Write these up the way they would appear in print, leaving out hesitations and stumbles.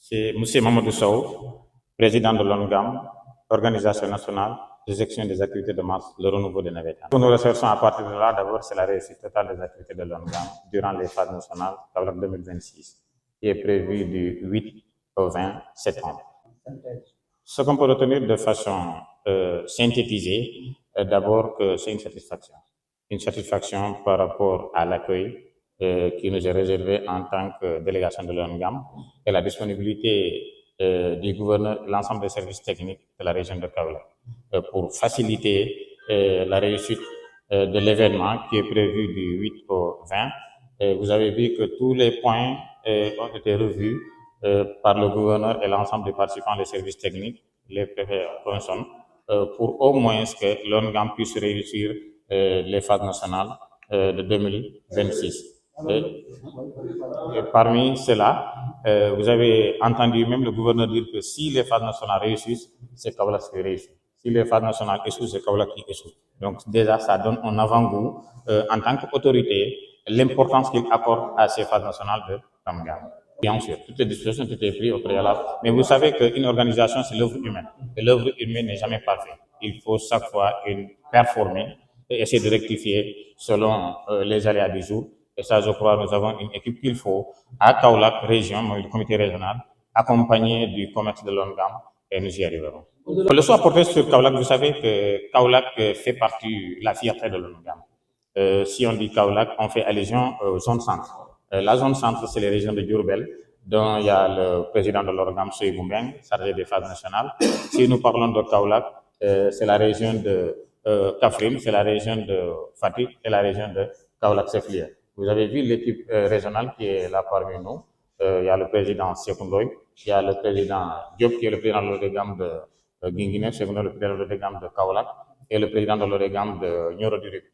C'est M. Mamadou Sow, président de l'ONGAM, Organisation nationale de gestion des activités de masse, le renouveau des navettes. Pour nous recherchons à partir de là, d'abord, c'est la réussite totale des activités de l'ONGAM durant les phases nationales Kaolack 2026, qui est prévue du 8 au 20 septembre. Ce qu'on peut retenir de façon synthétisée, d'abord que c'est une satisfaction par rapport à l'accueil qui nous est réservé en tant que délégation de l'ONGAM et la disponibilité du gouverneur et l'ensemble des services techniques de la région de Kaolack pour faciliter la réussite de l'événement qui est prévu du 8 au 20. Vous avez vu que tous les points ont été revus par le gouverneur et l'ensemble des participants des services techniques, les préfets consomment, pour au moins que l'ONGAM puisse réussir les phases nationales de 2026. Et parmi cela, vous avez entendu même le gouverneur dire que si les phases nationales réussissent, c'est Kaolack qui réussit. Si les phases nationales échouent, c'est Kaolack qui échoue. Donc déjà, ça donne un avant-goût en tant qu'autorité, l'importance qu'il apporte à ces phases nationales de l'ONGAM. Bien sûr, toutes les dispositions ont été prises au préalable, mais vous savez qu'une organisation, c'est l'œuvre humaine. Et l'œuvre humaine n'est jamais parfaite. Il faut chaque fois performer et essayer de rectifier selon les aléas du jour. Et ça, je crois, nous avons une équipe qu'il faut à Kaolack région, le comité régional, accompagné du commerce de l'ONGAM, et nous y arriverons. Le choix porté sur Kaolack, vous savez que Kaolack fait partie de la fierté de l'ONGAM. Si on dit Kaolack, on fait allusion aux zones centre. La zone centre, c'est les régions de Diourbel, dont il y a le président de l'ONGAM, Seydou Mbeng, chargé des phases nationales. Si nous parlons de Kaolack, c'est la région de Kaffrine, c'est la région de Fatick et la région de Kaolack-Chef-Lieu. Vous avez vu l'équipe régionale qui est là parmi nous. Il y a le président Sékou Ndoye, il y a le président Diop qui est le président de l'ODEGAM de Guinguinéo, Sékou Ndoye le président de l'ODEGAM de Kaolack et le président de l'ODEGAM de Nioro du Rip.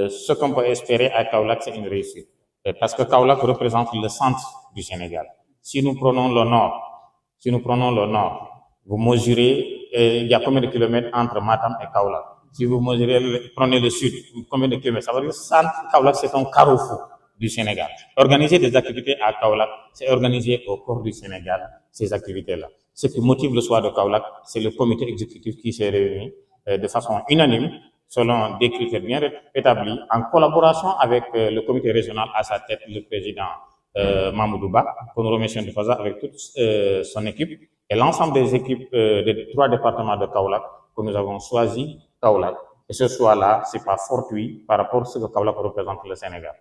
Ce qu'on peut espérer à Kaolack, c'est une réussite. Parce que Kaolack représente le centre du Sénégal. Si nous prenons le nord, vous mesurez, il y a combien de kilomètres entre Matam et Kaolack? Si vous mesurez, prenez le sud, combien de kilomètres? Ça veut dire que Kaolack, c'est un carrefour du Sénégal. Organiser des activités à Kaolack, c'est organiser au corps du Sénégal ces activités-là. Ce qui motive le choix de Kaolack, c'est le comité exécutif qui s'est réuni de façon unanime, selon des critères bien établis, en collaboration avec le comité régional à sa tête, le président Mamoudou Ba, que nous remercions de façon avec toute son équipe et l'ensemble des équipes des 3 départements de Kaolack que nous avons choisi Kaolack. Et ce choix-là, c'est pas fortuit par rapport à ce que Kaolack représente le Sénégal.